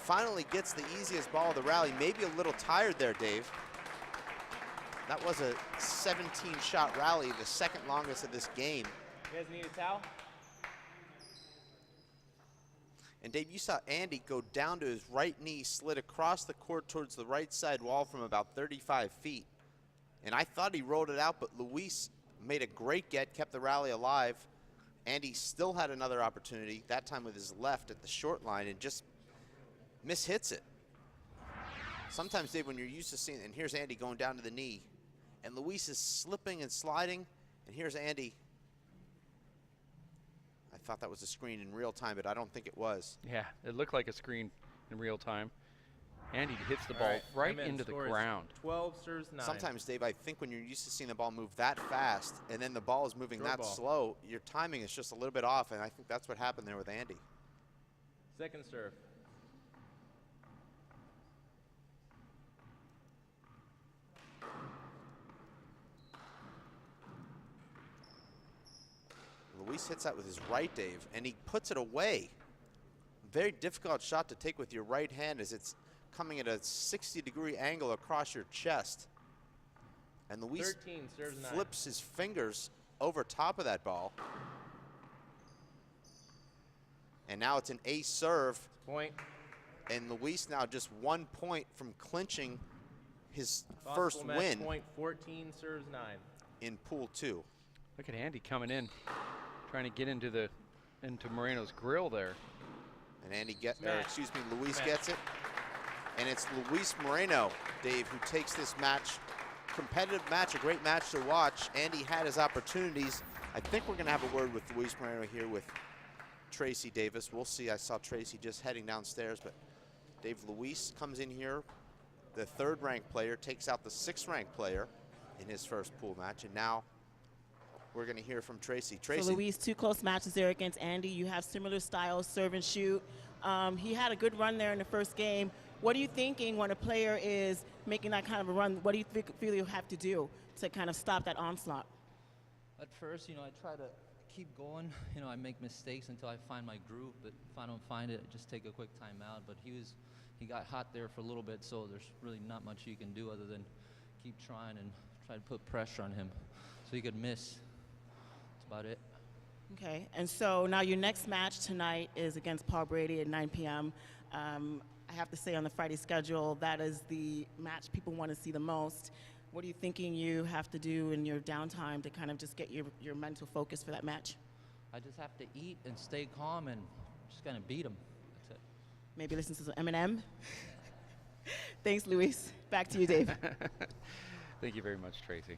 finally gets the easiest ball of the rally. Maybe a little tired there, Dave. That was a 17-shot rally, the second longest of this game. You guys need a towel? And Dave, you saw Andy go down to his right knee, slid across the court towards the right side wall from about 35 feet. And I thought he rolled it out, but Luis made a great get, kept the rally alive. Andy still had another opportunity, that time with his left at the short line, and just mishits it. Sometimes, Dave, when you're used to seeing, and here's Andy going down to the knee, and Luis is slipping and sliding, and here's Andy. I thought that was a screen in real time, but I don't think it was. Yeah, it looked like a screen in real time. Andy hits the ball right into the ground. 12 serves 9. Sometimes, Dave, I think when you're used to seeing the ball move that fast, and then the ball is moving that slow, your timing is just a little bit off, and I think that's what happened there with Andy. Second serve. Luis hits that with his right, Dave, and he puts it away. Very difficult shot to take with your right hand as it's coming at a 60-degree angle across your chest. And Luis flips his fingers over top of that ball. And now it's an ace serve. Point. And Luis now just 1 point from clinching his Possible first match win. Point. 14 serves 9. In pool 2. Look at Andy coming in, trying to get into Moreno's grill there. And Andy Luis gets it. And it's Luis Moreno, Dave, who takes this match, competitive match, a great match to watch. Andy had his opportunities. I think we're gonna have a word with Luis Moreno here with Tracy Davis. We'll see. I saw Tracy just heading downstairs, but Dave, Luis comes in here, the 3rd ranked player, takes out the 6th ranked player in his first pool match, and now we're going to hear from Tracy. Tracy. So Luis, 2 close matches there against Andy. You have similar styles, serve and shoot. He had a good run there in the first game. What are you thinking when a player is making that kind of a run? What do you feel you have to do to kind of stop that onslaught? At first, I try to keep going. I make mistakes until I find my groove, but if I don't find it, I just take a quick timeout. But he got hot there for a little bit, so there's really not much you can do other than keep trying and try to put pressure on him so he could miss. That's about it. Okay, and so now your next match tonight is against Paul Brady at 9 p.m. I have to say on the Friday schedule, that is the match people want to see the most. What are you thinking you have to do in your downtime to kind of just get your mental focus for that match? I just have to eat and stay calm and just kind of beat him. That's it. Maybe listen to some Eminem. Thanks, Luis. Back to you, Dave. Thank you very much, Tracy.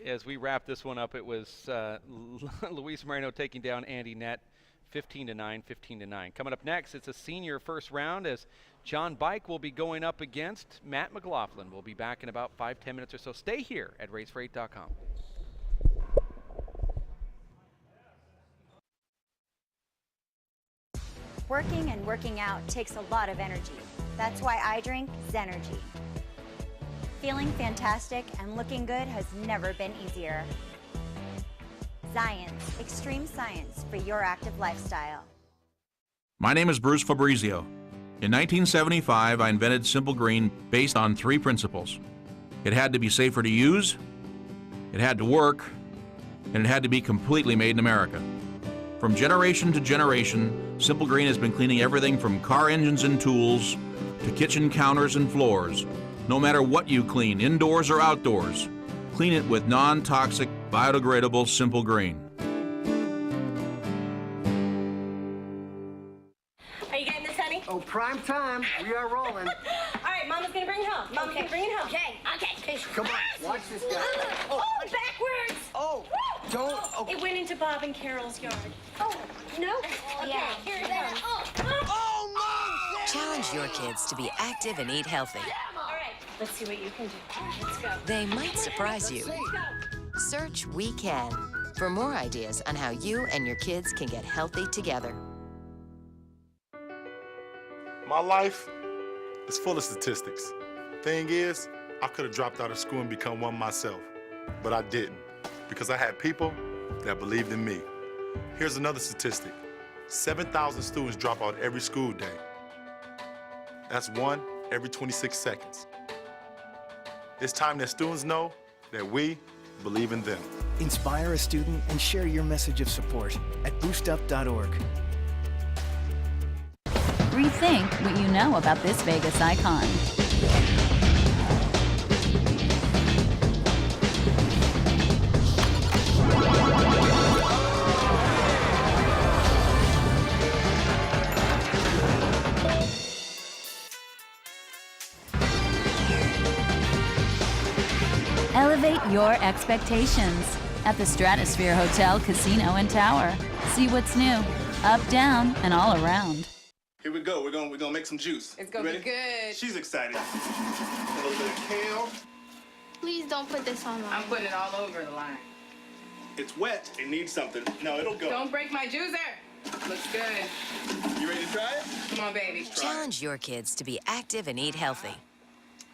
As we wrap this one up, it was Luis Moreno taking down Andy Nett 15-9, 15-9. Coming up next, it's a senior first round as John Bike will be going up against Matt McLaughlin. We'll be back in about 5-10 minutes or so. Stay here at racefor8.com. Working and working out takes a lot of energy. That's why I drink Zenergy. Feeling fantastic and looking good has never been easier. Science, extreme science for your active lifestyle. My name is Bruce Fabrizio. In 1975, I invented Simple Green based on 3 principles. It had to be safer to use, it had to work, and it had to be completely made in America. From generation to generation, Simple Green has been cleaning everything from car engines and tools to kitchen counters and floors. No matter what you clean, indoors or outdoors, clean it with non-toxic, biodegradable Simple Green. Are you getting this, honey? Oh, prime time. We are rolling. All right, Mama's gonna bring it home. Mama's gonna bring it home. Okay. Come on, watch this guy. Oh, backwards. Oh, don't. Oh. It went into Bob and Carol's yard. Oh, no? Okay, Yeah. here it goes. Oh, no! Challenge your kids to be active and eat healthy. All right, let's see what you can do. Let's go. They might surprise you. Let's go. Search We Can for more ideas on how you and your kids can get healthy together. My life is full of statistics. Thing is, I could have dropped out of school and become one myself, but I didn't because I had people that believed in me. Here's another statistic. 7,000 students drop out every school day. That's 1 every 26 seconds. It's time that students know that we believe in them. Inspire a student and share your message of support at boostup.org. Rethink what you know about this Vegas icon. Elevate your expectations at the Stratosphere Hotel, Casino, and Tower. See what's new, up, down, and all around. Here we go. We're gonna make some juice. It's gonna be good. She's excited. A little bit of kale. Please don't put this on line. I'm putting it all over the line. It's wet. It needs something. No, it'll go. Don't break my juicer. Looks good. You ready to try it? Come on, baby. Challenge your kids to be active and eat healthy.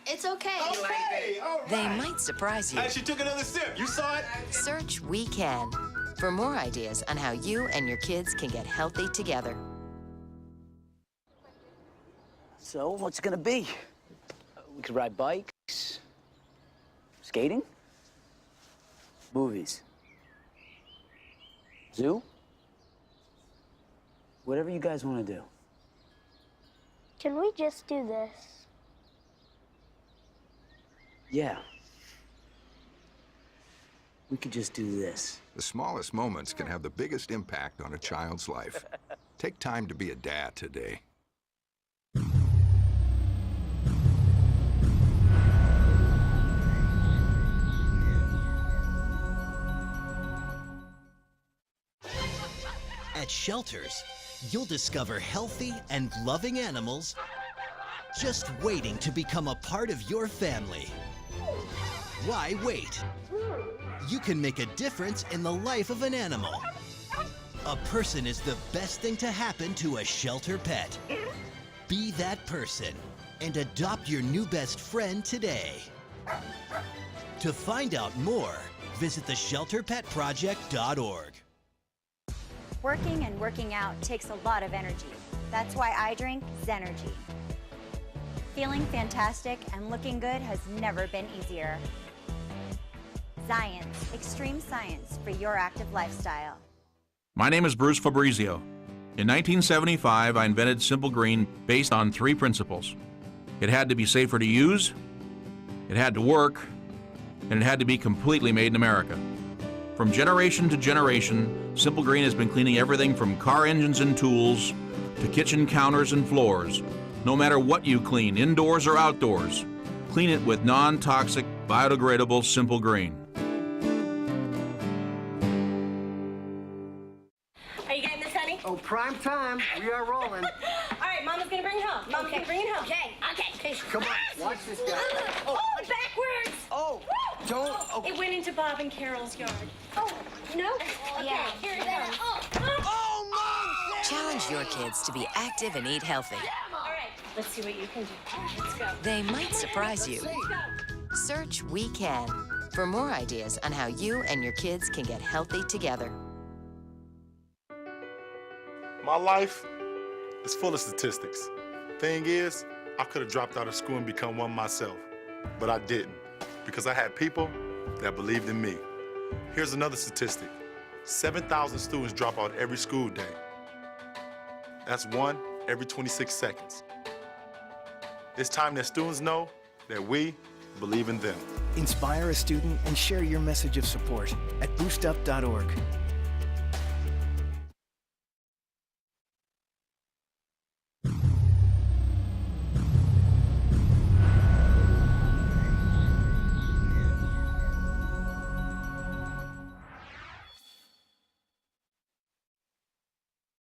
It's okay. Okay, all right. They might surprise you. Hey, she took another sip. You saw it? Search We Can for more ideas on how you and your kids can get healthy together. So, what's it gonna be? We could ride bikes, skating, movies, zoo, whatever you guys want to do. Can we just do this? Yeah. We could just do this. The smallest moments can have the biggest impact on a child's life. Take time to be a dad today. at shelters, you'll discover healthy and loving animals just waiting to become a part of your family. Why wait? You can make a difference in the life of an animal. A person is the best thing to happen to a shelter pet. Be that person and adopt your new best friend today. To find out more, visit theshelterpetproject.org. Working and working out takes a lot of energy. That's why I drink Zenergy. Feeling fantastic and looking good has never been easier. Science, extreme science for your active lifestyle. My name is Bruce Fabrizio. In 1975, I invented Simple Green based on 3 principles. It had to be safer to use, it had to work, and it had to be completely made in America. From generation to generation, Simple Green has been cleaning everything from car engines and tools to kitchen counters and floors. No matter what you clean, indoors or outdoors, clean it with non-toxic, biodegradable Simple Green. Are you getting this, honey? Oh, prime time. We are rolling. All right, Mama's gonna bring it home. Mama's gonna bring it home. Okay. Come on, watch this guy. Oh, backwards! Oh, don't. Oh. It went into Bob and Carol's yard. Oh, no? Okay, here it comes. Oh, Mom! Challenge your kids to be active and eat healthy. All right, let's see what you can do. Let's go. They might surprise you. Search We Can for more ideas on how you and your kids can get healthy together. My life is full of statistics. Thing is, I could have dropped out of school and become one myself, but I didn't because I had people that believed in me. Here's another statistic. 7,000 students drop out every school day. That's 1 every 26 seconds. It's time that students know that we believe in them. Inspire a student and share your message of support at boostup.org.